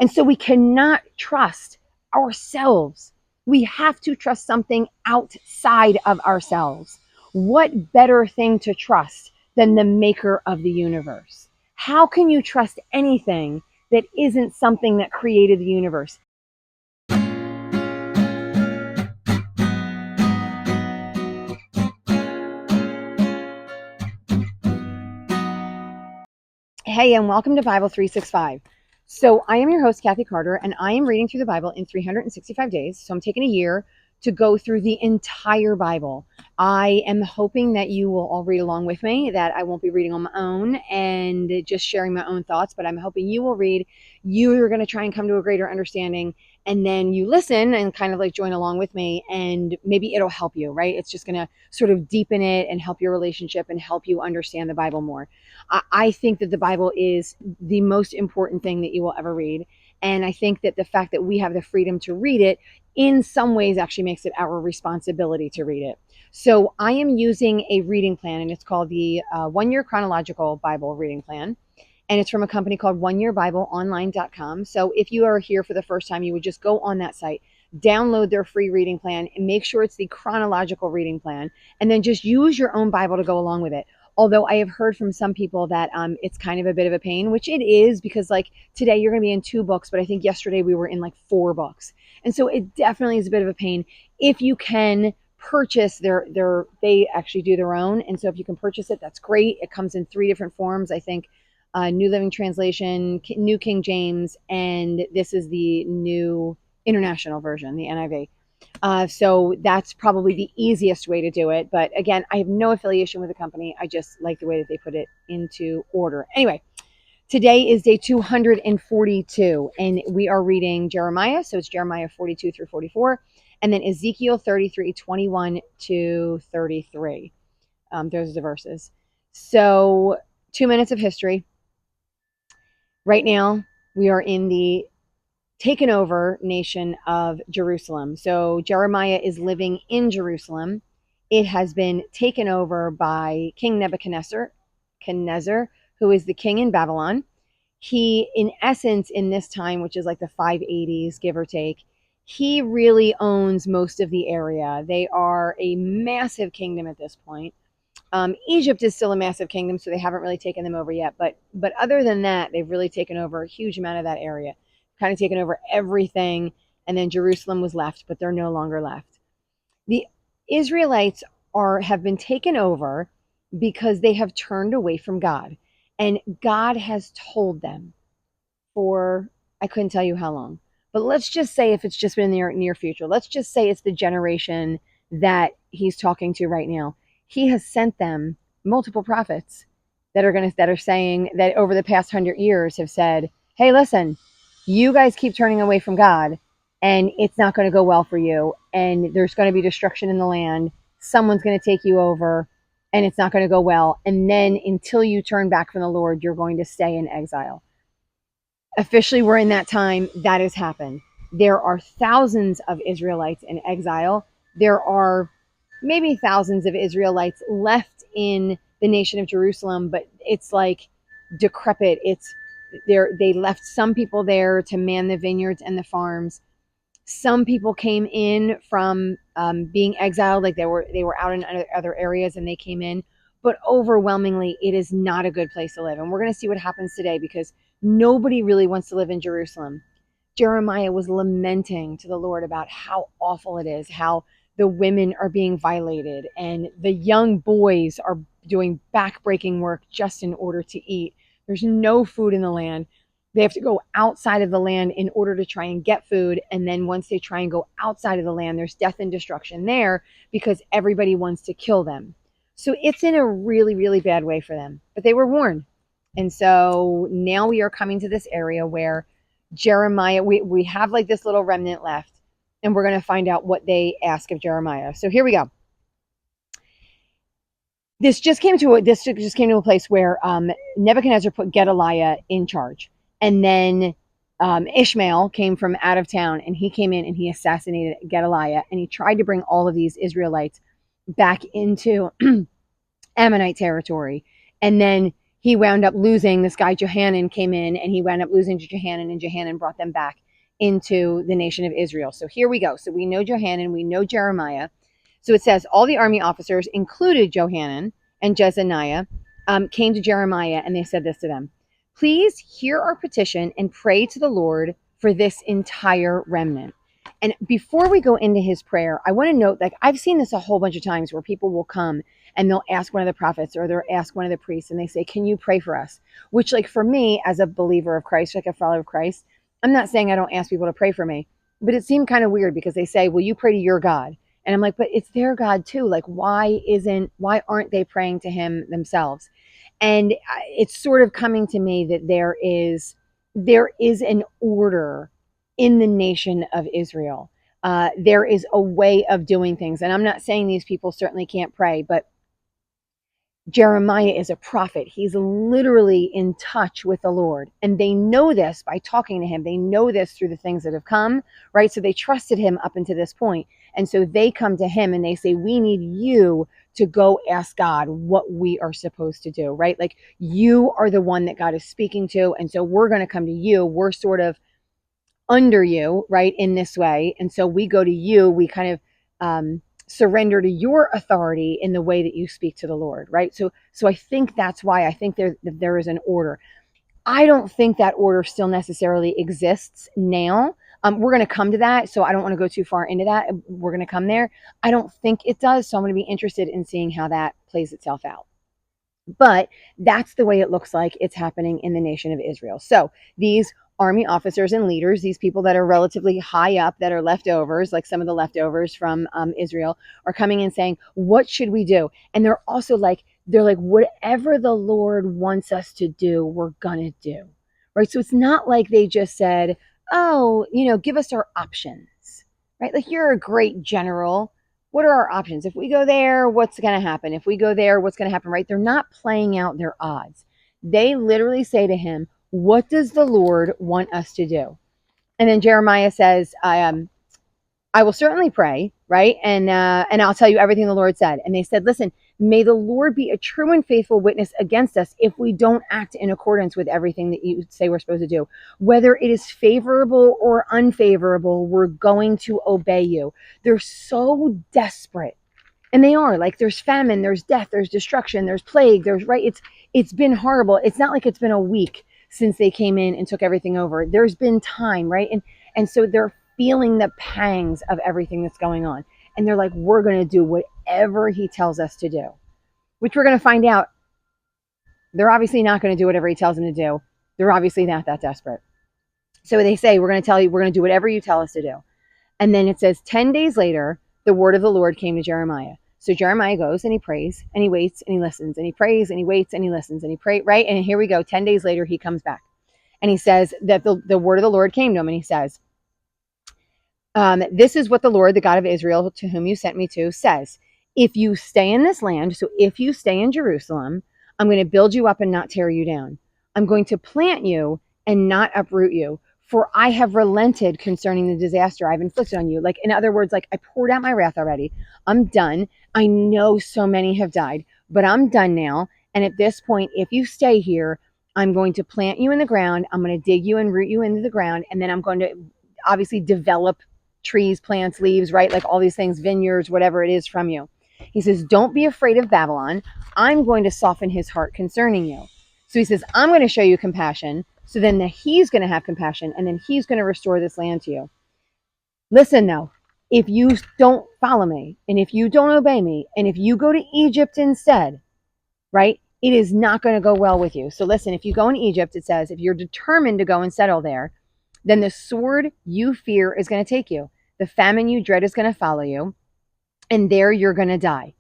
And so we cannot trust ourselves. We have to trust something outside of ourselves. What better thing to trust than the maker of the universe? How can you trust anything that isn't something that created the universe? Hey, and welcome to Bible 365. So I am your host, Kathy Carter, and I am reading through the Bible in 365 days. So I'm taking a year to go through the entire Bible. I am hoping that you will all read along with me, that I won't be reading on my own and just sharing my own thoughts, but I'm hoping you will read. You are going to try and come to a greater understanding, and then you listen and kind of like join along with me, and maybe it'll help you, right? It's just going to sort of deepen it and help your relationship and help you understand the Bible more. I think that the Bible is the most important thing that you will ever read. And I think that the fact that we have the freedom to read it in some ways actually makes it our responsibility to read it. So I am using a reading plan, and it's called the 1-Year Chronological Bible Reading Plan. And it's from a company called oneyearbibleonline.com. So if you are here for the first time, you would just go on that site, download their free reading plan, and make sure it's the chronological reading plan, and then just use your own Bible to go along with it. Although I have heard from some people that it's kind of a bit of a pain, which it is, because like today you're going to be in 2 books, but I think yesterday we were in like 4 books. And so it definitely is a bit of a pain. If you can purchase they actually do their own. And so if you can purchase it, that's great. It comes in 3 different forms, I think. New Living Translation, New King James, and this is the New International Version, the NIV. So that's probably the easiest way to do it. But again, I have no affiliation with the company. I just like the way that they put it into order. Anyway, today is day 242, and we are reading Jeremiah. So it's Jeremiah 42 through 44, and then Ezekiel 33, 21 to 33. Those are the verses. So 2 minutes of history. Right now, we are in the taken over nation of Jerusalem. So Jeremiah is living in Jerusalem. It has been taken over by King Nebuchadnezzar, who is the king in Babylon. He, in essence, in this time, which is like the 580s, give or take, he really owns most of the area. They are a massive kingdom at this point. Egypt is still a massive kingdom, so they haven't really taken them over yet. But other than that, they've really taken over a huge amount of that area, kind of taken over everything. And then Jerusalem was left, but they're no longer left. The Israelites have been taken over because they have turned away from God. And God has told them for, I couldn't tell you how long, but let's just say if it's just been in the near future, let's just say it's the generation that he's talking to right now. He has sent them multiple prophets that are saying that over the past 100 years have said, hey, listen, you guys keep turning away from God and it's not going to go well for you. And there's going to be destruction in the land. Someone's going to take you over and it's not going to go well. And then until you turn back from the Lord, you're going to stay in exile. Officially, we're in that time. That has happened. There are thousands of Israelites in exile. There are maybe thousands of Israelites left in the nation of Jerusalem, but it's like decrepit. They left some people there to man the vineyards and the farms. Some people came in from being exiled, like they were out in other areas and they came in. But overwhelmingly, it is not a good place to live. And we're going to see what happens today because nobody really wants to live in Jerusalem. Jeremiah was lamenting to the Lord about how awful it is, how the women are being violated and the young boys are doing backbreaking work just in order to eat. There's no food in the land. They have to go outside of the land in order to try and get food. And then once they try and go outside of the land, there's death and destruction there because everybody wants to kill them. So it's in a really, really bad way for them. But they were warned. And so now we are coming to this area where Jeremiah, we have like this little remnant left. And we're going to find out what they ask of Jeremiah. So here we go. This just came to a place where Nebuchadnezzar put Gedaliah in charge. And then Ishmael came from out of town and he came in and he assassinated Gedaliah. And he tried to bring all of these Israelites back into Ammonite territory. And then he wound up losing. This guy Johanan came in, and he wound up losing to Johanan, and Johanan brought them back into the nation of Israel. So here we go. So we know Johanan, we know Jeremiah. So it says all the army officers, included Johanan and Jezaniah, came to Jeremiah, and they said this to them: please hear our petition and pray to the Lord for this entire remnant. And before we go into his prayer, I want to note, like, I've seen this a whole bunch of times where people will come and they'll ask one of the prophets, or they'll ask one of the priests, and they say, can you pray for us? Which, like, for me, as a believer of Christ, like a follower of Christ, I'm not saying I don't ask people to pray for me, but it seemed kind of weird because they say, will you pray to your God? And I'm like, but it's their God too. Like, why aren't they praying to him themselves? And it's sort of coming to me that there is an order in the nation of Israel. There is a way of doing things. And I'm not saying these people certainly can't pray, but Jeremiah is a prophet. He's literally in touch with the Lord. And they know this by talking to him. They know this through the things that have come, right? So they trusted him up until this point. And so they come to him and they say, we need you to go ask God what we are supposed to do, right? Like, you are the one that God is speaking to. And so we're going to come to you. We're sort of under you, right, in this way. And so we go to you. We kind of surrender to your authority in the way that you speak to the Lord, right? So I think that's why I think there is an order. I don't think that order still necessarily exists now. We're going to come to that, so I don't want to go too far into that. We're going to come there. I don't think it does, so I'm going to be interested in seeing how that plays itself out. But that's the way it looks like it's happening in the nation of Israel. So these army officers and leaders, these people that are relatively high up, that are leftovers, like some of the leftovers from Israel, are coming and saying, what should we do? And they're like, whatever the Lord wants us to do, we're going to do. Right? So it's not like they just said, oh, give us our options. Right? Like, you're a great general. What are our options? If we go there, what's going to happen? If we go there, what's going to happen, right? They're not playing out their odds. They literally say to him, what does the Lord want us to do? And then Jeremiah says, I will certainly pray, right? And I'll tell you everything the Lord said. And they said, listen, may the Lord be a true and faithful witness against us if we don't act in accordance with everything that you say we're supposed to do. Whether it is favorable or unfavorable, we're going to obey you. They're so desperate. And they are, like, there's famine, there's death, there's destruction, there's plague, it's been horrible. It's not like it's been a week since they came in and took everything over. There's been time, right? And so they're feeling the pangs of everything that's going on. And they're like, we're going to do whatever he tells us to do, which we're going to find out. They're obviously not going to do whatever he tells them to do. They're obviously not that desperate. So they say, we're going to do whatever you tell us to do. And then it says 10 days later, the word of the Lord came to Jeremiah. So Jeremiah goes and he prays and he waits and he listens and he prays and he waits and he listens and he prays, right? And here we go. 10 days later, he comes back and he says that the word of the Lord came to him, and he says, this is what the Lord, the God of Israel, to whom you sent me to, says. If you stay in this land, so if you stay in Jerusalem, I'm going to build you up and not tear you down. I'm going to plant you and not uproot you. For I have relented concerning the disaster I've inflicted on you. Like, in other words, like, I poured out my wrath already. I'm done. I know so many have died, but I'm done now. And at this point, if you stay here, I'm going to plant you in the ground. I'm going to dig you and root you into the ground. And then I'm going to obviously develop trees, plants, leaves, right? Like all these things, vineyards, whatever it is from you. He says, don't be afraid of Babylon. I'm going to soften his heart concerning you. So he says, I'm going to show you compassion. So then he's going to have compassion, and then he's going to restore this land to you. Listen, though, if you don't follow me, and if you don't obey me, and if you go to Egypt instead, right, it is not going to go well with you. So listen, if you go in Egypt, it says, if you're determined to go and settle there, then the sword you fear is going to take you. The famine you dread is going to follow you, and there you're going to die.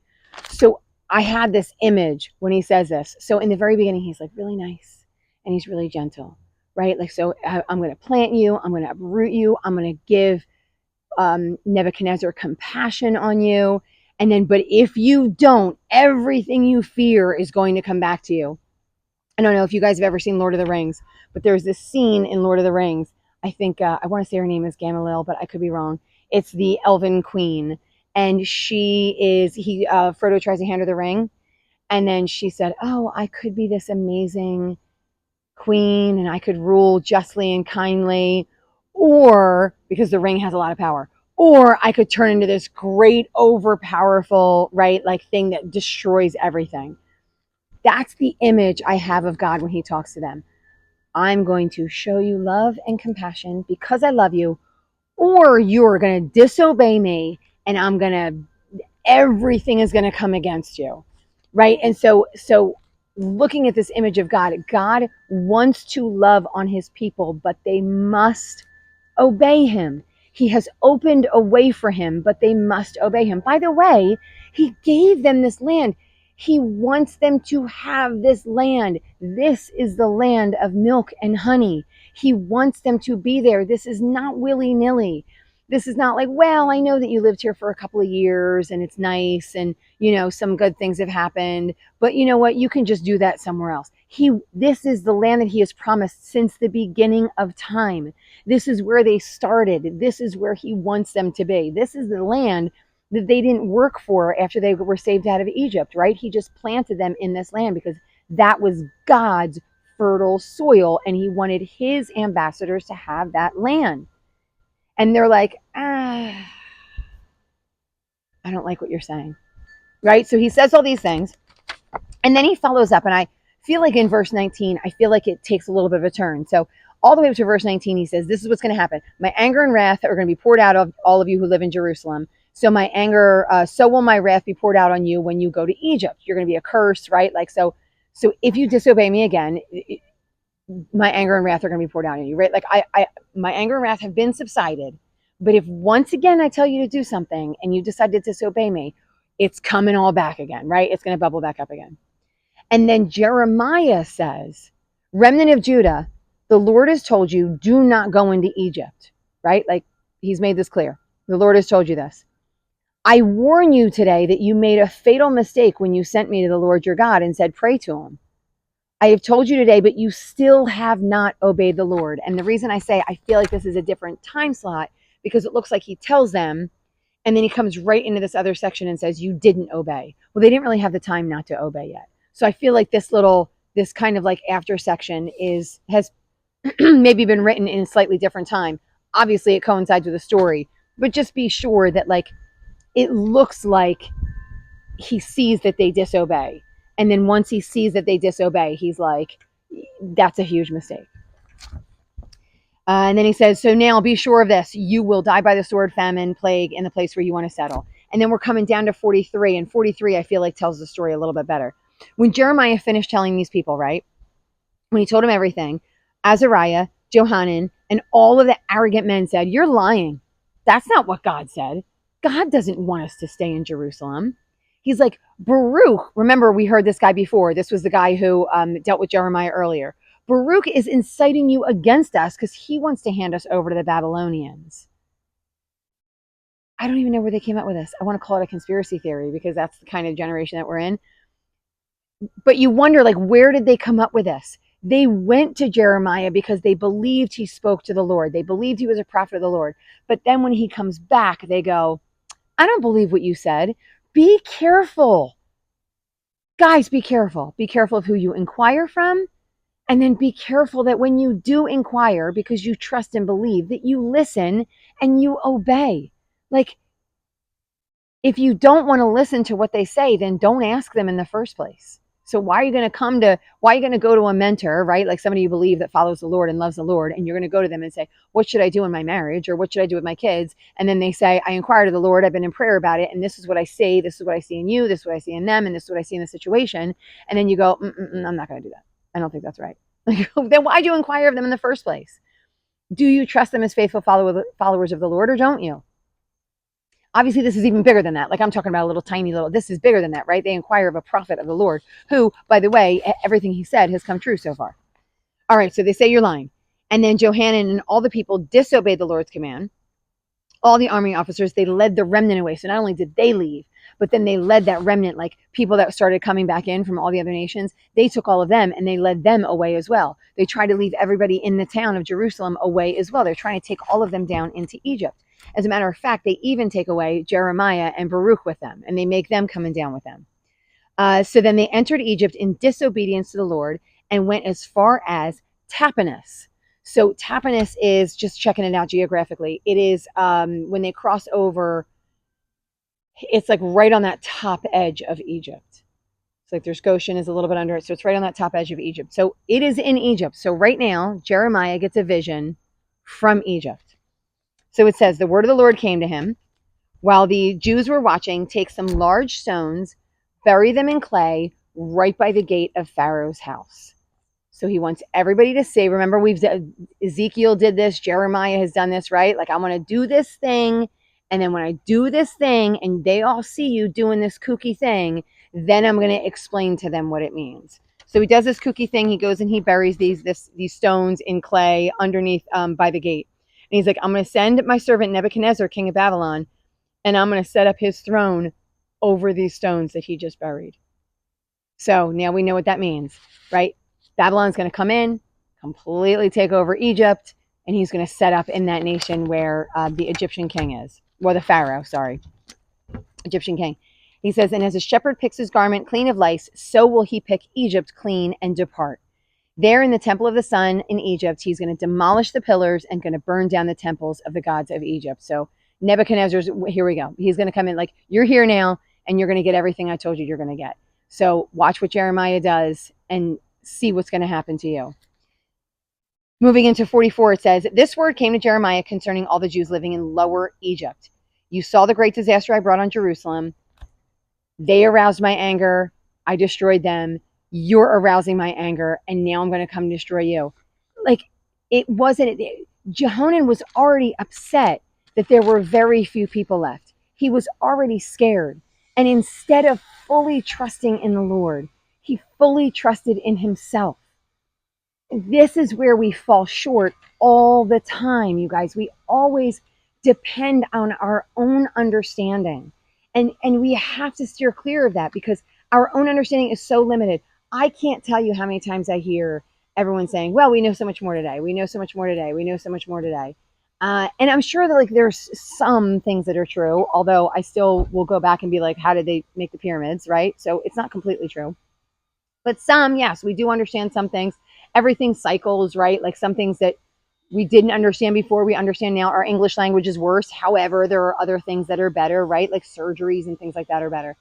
So I had this image when he says this. So in the very beginning, he's like really nice, and he's really gentle, right? Like, so I'm going to plant you. I'm going to uproot you. I'm going to give Nebuchadnezzar compassion on you. And then, but if you don't, everything you fear is going to come back to you. I don't know if you guys have ever seen Lord of the Rings, but there's this scene in Lord of the Rings. I think, I want to say her name is Gamaliel, but I could be wrong. It's the Elven Queen. And Frodo tries to hand her the ring. And then she said, oh, I could be this amazing queen and I could rule justly and kindly, or because the ring has a lot of power, or I could turn into this great, overpowerful, right, like thing that destroys everything. That's the image I have of God when he talks to them. I'm going to show you love and compassion because I love you, or you're going to disobey me and everything is going to come against you. Right. And so looking at this image of God, God wants to love on his people, but they must obey him. He has opened a way for him, but they must obey him. By the way, he gave them this land. He wants them to have this land. This is the land of milk and honey. He wants them to be there. This is not willy-nilly. This is not like, well, I know that you lived here for a couple of years and it's nice and, some good things have happened, but you know what? You can just do that somewhere else. This is the land that he has promised since the beginning of time. This is where they started. This is where he wants them to be. This is the land that they didn't work for after they were saved out of Egypt, right? He just planted them in this land because that was God's fertile soil, and he wanted his ambassadors to have that land. And they're like, I don't like what you're saying, right? So he says all these things, and then he follows up, and I feel like in verse 19, I feel like it takes a little bit of a turn. So all the way up to verse 19, he says, this is what's going to happen. My anger and wrath are going to be poured out of all of you who live in Jerusalem. So my anger, so will my wrath be poured out on you when you go to Egypt. You're going to be a curse, right? Like, so if you disobey me again, my anger and wrath are going to be poured out on you, right? Like my anger and wrath have been subsided. But if once again I tell you to do something and you decide to disobey me, it's coming all back again, right? It's going to bubble back up again. And then Jeremiah says, remnant of Judah, the Lord has told you, do not go into Egypt, right? Like he's made this clear. The Lord has told you this. I warn you today that you made a fatal mistake when you sent me to the Lord your God and said, pray to him. I have told you today, but you still have not obeyed the Lord. And the reason I say I feel like this is a different time slot, because it looks like he tells them, and then he comes right into this other section and says, you didn't obey. Well, they didn't really have the time not to obey yet. So I feel like this kind of like after section has maybe been written in a slightly different time. Obviously it coincides with the story, but just be sure that like, it looks like he sees that they disobey. And then once he sees that they disobey, he's like, that's a huge mistake. And then he says, so now be sure of this. You will die by the sword, famine, plague in the place where you want to settle. And then we're coming down to 43. And 43, I feel like, tells the story a little bit better. When Jeremiah finished telling these people, right, when he told them everything, Azariah, Johanan, and all of the arrogant men said, you're lying. That's not what God said. God doesn't want us to stay in Jerusalem. He's like, Baruch, remember we heard this guy before. This was the guy who dealt with Jeremiah earlier. Baruch is inciting you against us because he wants to hand us over to the Babylonians. I don't even know where they came up with this. I want to call it a conspiracy theory because that's the kind of generation that we're in. But you wonder, like, where did they come up with this? They went to Jeremiah because they believed he spoke to the Lord. They believed he was a prophet of the Lord. But then when he comes back, they go, I don't believe what you said. Be careful. Guys, be careful. Be careful of who you inquire from. And then be careful that when you do inquire, because you trust and believe, that you listen and you obey. Like, if you don't want to listen to what they say, then don't ask them in the first place. So why are you going to go to a mentor, right? Like somebody you believe that follows the Lord and loves the Lord, and you're going to go to them and say, what should I do in my marriage? Or what should I do with my kids? And then they say, I inquired of the Lord, I've been in prayer about it, and this is what I say, this is what I see in you, this is what I see in them, and this is what I see in the situation. And then you go, I'm not going to do that. I don't think that's right. Like, then why'd you inquire of them in the first place? Do you trust them as faithful followers of the Lord, or don't you? Obviously, this is even bigger than that. Like I'm talking about a little tiny little, this is bigger than that, right? They inquire of a prophet of the Lord who, by the way, everything he said has come true so far. All right, so they say you're lying. And then Johanan and all the people disobeyed the Lord's command. All the army officers, they led the remnant away. So not only did they leave, but then they led that remnant, like people that started coming back in from all the other nations. They took all of them and they led them away as well. They tried to leave everybody in the town of Jerusalem away as well. They're trying to take all of them down into Egypt. As a matter of fact, they even take away Jeremiah and Baruch with them, and they make them coming down with them. So then they entered Egypt in disobedience to the Lord and went as far as Tapanhes. So Tapanhes is, just checking it out geographically, it is when they cross over, it's like right on that top edge of Egypt. It's like there's Goshen is a little bit under it. So it's right on that top edge of Egypt. So it is in Egypt. So right now, Jeremiah gets a vision from Egypt. So it says, the word of the Lord came to him while the Jews were watching. Take some large stones, bury them in clay right by the gate of Pharaoh's house. So he wants everybody to say, remember, Ezekiel did this, Jeremiah has done this, right? Like, I'm going to do this thing. And then when I do this thing and they all see you doing this kooky thing, then I'm going to explain to them what it means. So he does this kooky thing. He goes and he buries these stones in clay underneath by the gate. And he's like, I'm going to send my servant Nebuchadnezzar, king of Babylon, and I'm going to set up his throne over these stones that he just buried. So now we know what that means, right? Babylon's going to come in, completely take over Egypt, and he's going to set up in that nation where the Egyptian king is. Well, the Pharaoh, sorry. Egyptian king. He says, and as a shepherd picks his garment clean of lice, so will he pick Egypt clean and depart. There in the temple of the sun in Egypt, he's going to demolish the pillars and going to burn down the temples of the gods of Egypt. So Nebuchadnezzar's, here we go. He's going to come in like, you're here now, and you're going to get everything I told you you're going to get. So watch what Jeremiah does and see what's going to happen to you. Moving into 44, it says, this word came to Jeremiah concerning all the Jews living in Lower Egypt. You saw the great disaster I brought on Jerusalem. They aroused my anger. I destroyed them. You're arousing my anger, and now I'm going to come destroy you. Like, it wasn't, Jehonan was already upset that there were very few people left. He was already scared. And instead of fully trusting in the Lord, he fully trusted in himself. This is where we fall short all the time, you guys. We always depend on our own understanding. And we have to steer clear of that because our own understanding is so limited. I can't tell you how many times I hear everyone saying, well, we know so much more today. We know so much more today. We know so much more today. And I'm sure that like there's some things that are true, although I still will go back and be like, how did they make the pyramids, right? So it's not completely true. But some, yes, we do understand some things. Everything cycles, right? Like some things that we didn't understand before, we understand now. Our English language is worse. However, there are other things that are better, right? Like surgeries and things like that are better.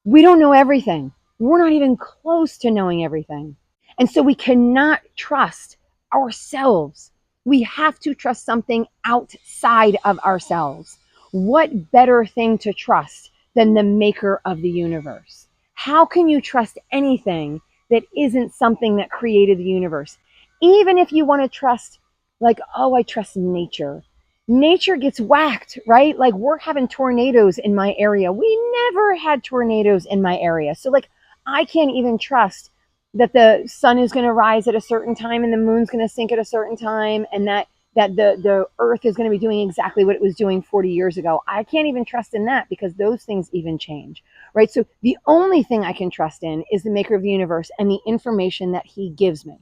We don't know everything. We're not even close to knowing everything. And so we cannot trust ourselves. We have to trust something outside of ourselves. What better thing to trust than the maker of the universe? How can you trust anything that isn't something that created the universe? Even if you want to trust, like, oh, I trust nature. Nature gets whacked, right? Like we're having tornadoes in my area. We never had tornadoes in my area. So like, I can't even trust that the sun is going to rise at a certain time and the moon's going to sink at a certain time and that the earth is going to be doing exactly what it was doing 40 years ago. I can't even trust in that because those things even change, right? So the only thing I can trust in is the maker of the universe and the information that he gives me.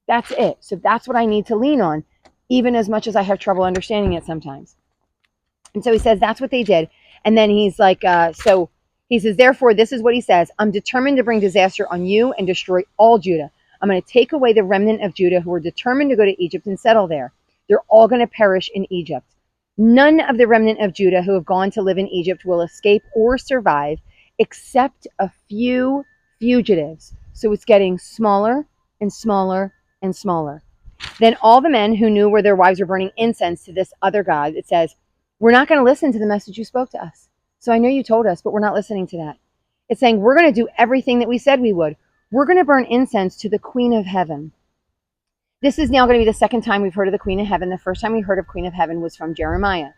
That's it. So that's what I need to lean on, even as much as I have trouble understanding it sometimes. And so he says, that's what they did. And then he's like, so he says, therefore, this is what he says. I'm determined to bring disaster on you and destroy all Judah. I'm going to take away the remnant of Judah who are determined to go to Egypt and settle there. They're all going to perish in Egypt. None of the remnant of Judah who have gone to live in Egypt will escape or survive except a few fugitives. So it's getting smaller and smaller and smaller. Then all the men who knew where their wives were burning incense to this other god, it says, we're not going to listen to the message you spoke to us. So I know you told us, but we're not listening to that. It's saying we're going to do everything that we said we would. We're going to burn incense to the Queen of Heaven. This is now going to be the second time we've heard of the Queen of Heaven. The first time we heard of Queen of Heaven was from Jeremiah.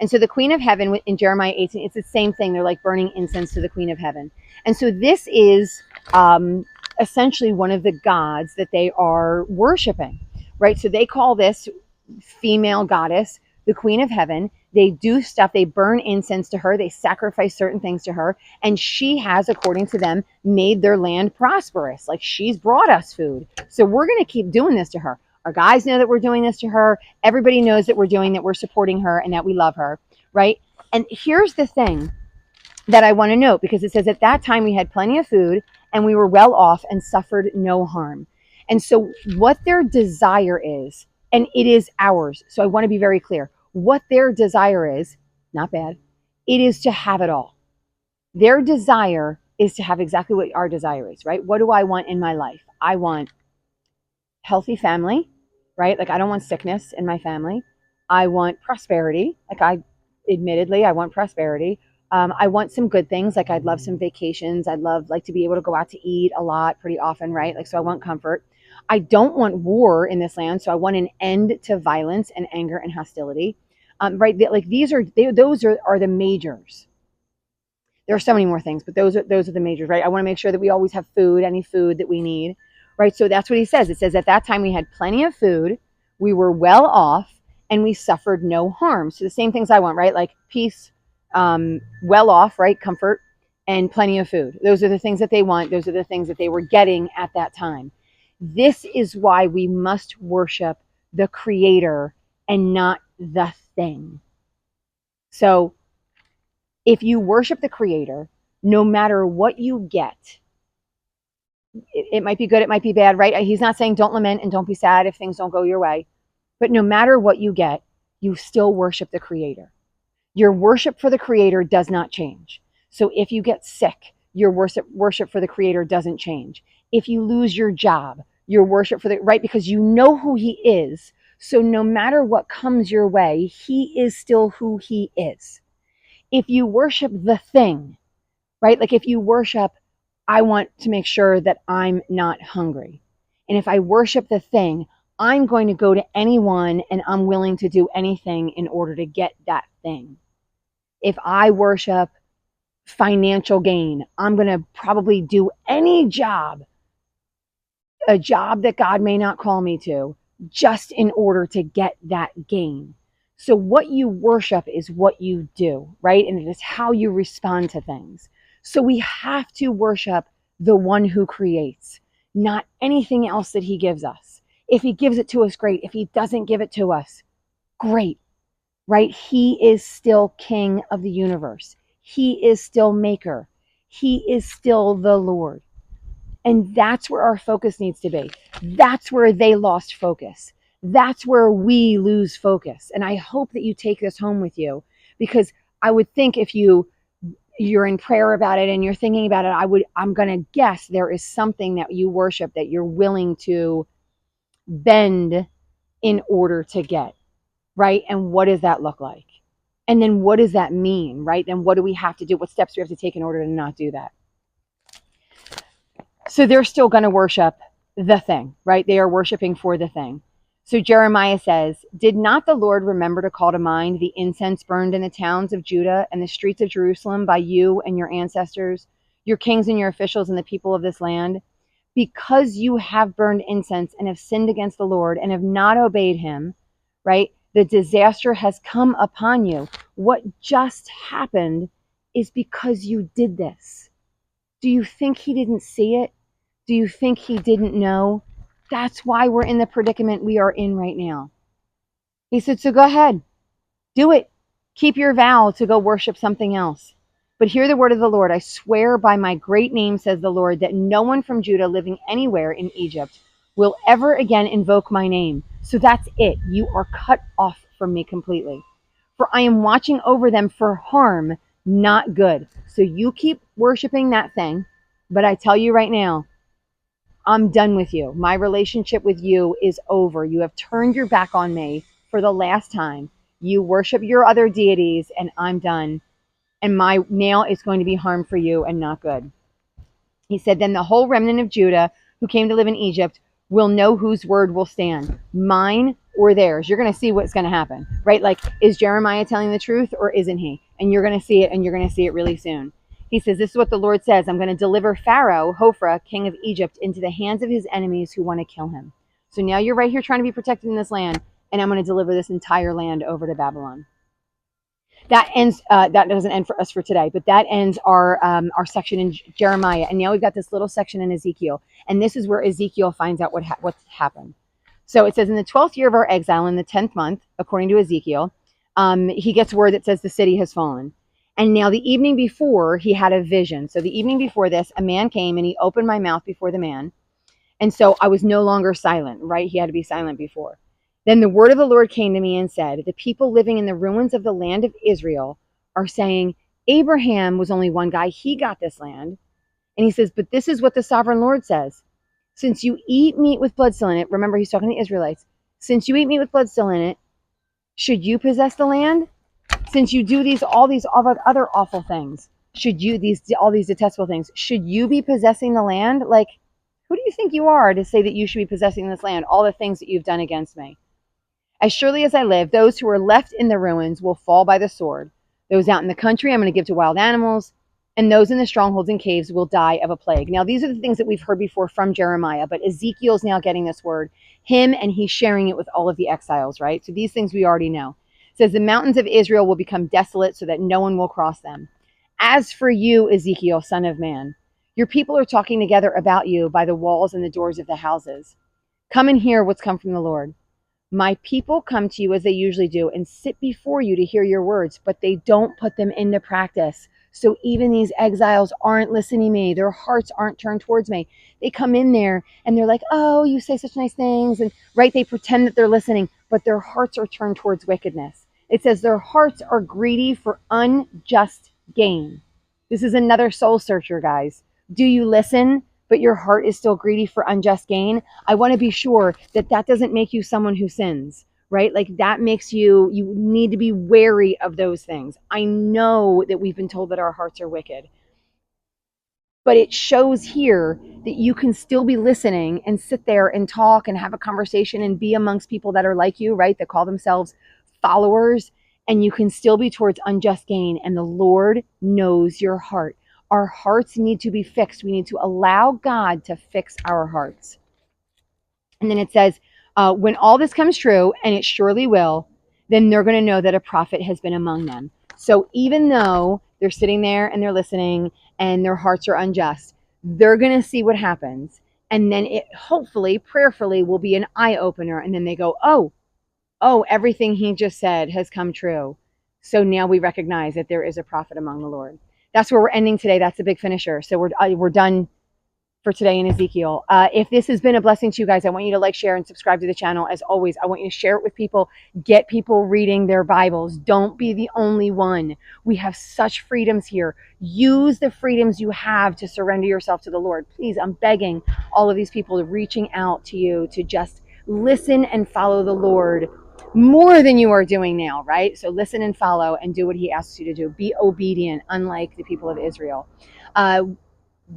And so the Queen of Heaven in Jeremiah 18, it's the same thing. They're like burning incense to the Queen of Heaven. And so this is essentially one of the gods that they are worshiping, right? So they call this female goddess the Queen of Heaven. They do stuff. They burn incense to her. They sacrifice certain things to her. And she has, according to them, made their land prosperous. Like she's brought us food. So we're going to keep doing this to her. Our guys know that we're doing this to her. Everybody knows that we're doing that. We're supporting her and that we love her, right? And here's the thing. that I want to note, because it says at that time we had plenty of food and we were well off and suffered no harm. And so what their desire is, and it is ours. So I want to be very clear. What their desire is, not bad. It is to have it all. Their desire is to have exactly what our desire is, right? What do I want in my life? I want healthy family, right? Like I don't want sickness in my family. I want prosperity. Admittedly, I want prosperity. I want some good things. Like I'd love some vacations. I'd love like to be able to go out to eat a lot, pretty often, right? Like, so I want comfort. I don't want war in this land. So I want an end to violence and anger and hostility. Right. Like those are the majors. There are so many more things, but those are the majors, right? I want to make sure that we always have food, any food that we need, right? So that's what he says. It says at that time we had plenty of food, we were well off, and we suffered no harm. So the same things I want, right? Like peace, well off, right? Comfort, and plenty of food. Those are the things that they want. Those are the things that they were getting at that time. This is why we must worship the Creator and not the thing. So if you worship the Creator, no matter what you get, it might be good, it might be bad, right? He's not saying don't lament and don't be sad if things don't go your way. But no matter what you get, you still worship the Creator. Your worship for the Creator does not change. So if you get sick, your worship for the Creator doesn't change. If you lose your job, your worship for the, right? Because you know who He is. So no matter what comes your way, He is still who He is. If you worship the thing, right? Like if you worship, I want to make sure that I'm not hungry. And if I worship the thing, I'm going to go to anyone and I'm willing to do anything in order to get that thing. If I worship financial gain, I'm going to probably do any job, a job that God may not call me to, just in order to get that gain. So what you worship is what you do, right? And it is how you respond to things. So we have to worship the one who creates, not anything else that He gives us. If He gives it to us, great. If He doesn't give it to us, great, right? He is still King of the universe. He is still Maker. He is still the Lord. And that's where our focus needs to be. That's where they lost focus. That's where we lose focus. And I hope that you take this home with you, because I would think if you're in prayer about it and you're thinking about it, I'm going to guess there is something that you worship that you're willing to bend in order to get, right? And what does that look like? And then what does that mean, right? Then what do we have to do? What steps do we have to take in order to not do that? So they're still going to worship the thing, right? They are worshiping for the thing. So Jeremiah says, did not the Lord remember to call to mind the incense burned in the towns of Judah and the streets of Jerusalem by you and your ancestors, your kings and your officials and the people of this land? Because you have burned incense and have sinned against the Lord and have not obeyed Him, right? The disaster has come upon you. What just happened is because you did this. Do you think He didn't see it? Do you think He didn't know? That's why we're in the predicament we are in right now. He said, so go ahead, do it. Keep your vow to go worship something else. But hear the word of the Lord. I swear by my great name, says the Lord, that no one from Judah living anywhere in Egypt will ever again invoke my name. So that's it. You are cut off from me completely. For I am watching over them for harm, not good. So you keep worshiping that thing. But I tell you right now, I'm done with you. My relationship with you is over. You have turned your back on me for the last time. You worship your other deities, and I'm done. And my nail is going to be harm for you and not good. He said, then the whole remnant of Judah who came to live in Egypt will know whose word will stand, mine or theirs. You're going to see what's going to happen, right? Like, is Jeremiah telling the truth or isn't he? And you're going to see it, and you're going to see it really soon. He says, this is what the Lord says. I'm going to deliver Pharaoh, Hophra, king of Egypt, into the hands of his enemies who want to kill him. So now you're right here trying to be protected in this land, and I'm going to deliver this entire land over to Babylon. That ends. That doesn't end for us for today, but that ends our section in Jeremiah. And now we've got this little section in Ezekiel, and this is where Ezekiel finds out what's happened. So it says, in the 12th year of our exile, in the 10th month, according to Ezekiel, he gets word that says the city has fallen. And now the evening before, he had a vision. So the evening before this, a man came and he opened my mouth before the man. And so I was no longer silent, right? He had to be silent before. Then the word of the Lord came to me and said, the people living in the ruins of the land of Israel are saying, Abraham was only one guy. He got this land. And he says, but this is what the sovereign Lord says. Since you eat meat with blood still in it, remember he's talking to the Israelites. Since you eat meat with blood still in it, should you possess the land? Since you do all these other awful things, should you all these detestable things, should you be possessing the land? Like, who do you think you are to say that you should be possessing this land? All the things that you've done against me. As surely as I live, those who are left in the ruins will fall by the sword. Those out in the country I'm going to give to wild animals, and those in the strongholds and caves will die of a plague. Now, these are the things that we've heard before from Jeremiah, but Ezekiel's now getting this word, and he's sharing it with all of the exiles, right? So these things we already know. It says, the mountains of Israel will become desolate so that no one will cross them. As for you, Ezekiel, son of man, your people are talking together about you by the walls and the doors of the houses. Come and hear what's come from the Lord. My people come to you as they usually do and sit before you to hear your words, but they don't put them into practice. So even these exiles aren't listening to me. Their hearts aren't turned towards me. They come in there and they're like, oh, you say such nice things. And right, they pretend that they're listening, but their hearts are turned towards wickedness. It says their hearts are greedy for unjust gain. This is another soul searcher, guys. Do you listen, but your heart is still greedy for unjust gain? I want to be sure that that doesn't make you someone who sins, right? Like that makes you need to be wary of those things. I know that we've been told that our hearts are wicked, but it shows here that you can still be listening and sit there and talk and have a conversation and be amongst people that are like you, right? That call themselves followers, and you can still be towards unjust gain. And the Lord knows your heart. Our hearts need to be fixed. We need to allow God to fix our hearts. And then it says, when all this comes true, and it surely will, then they're going to know that a prophet has been among them. So even though they're sitting there and they're listening and their hearts are unjust, they're going to see what happens. And then it hopefully, prayerfully, will be an eye opener. And then they go, oh, everything he just said has come true. So now we recognize that there is a prophet among the Lord. That's where we're ending today. That's a big finisher. So we're done for today in Ezekiel. If this has been a blessing to you guys, I want you to like, share, and subscribe to the channel. As always, I want you to share it with people. Get people reading their Bibles. Don't be the only one. We have such freedoms here. Use the freedoms you have to surrender yourself to the Lord. Please, I'm begging all of these people reaching out to you to just listen and follow the Lord more than you are doing now, right? So listen and follow and do what he asks you to do. Be obedient, unlike the people of Israel.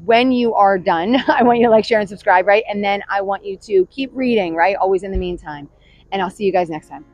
When you are done, I want you to like, share, and subscribe, right? And then I want you to keep reading, right? Always in the meantime. And I'll see you guys next time.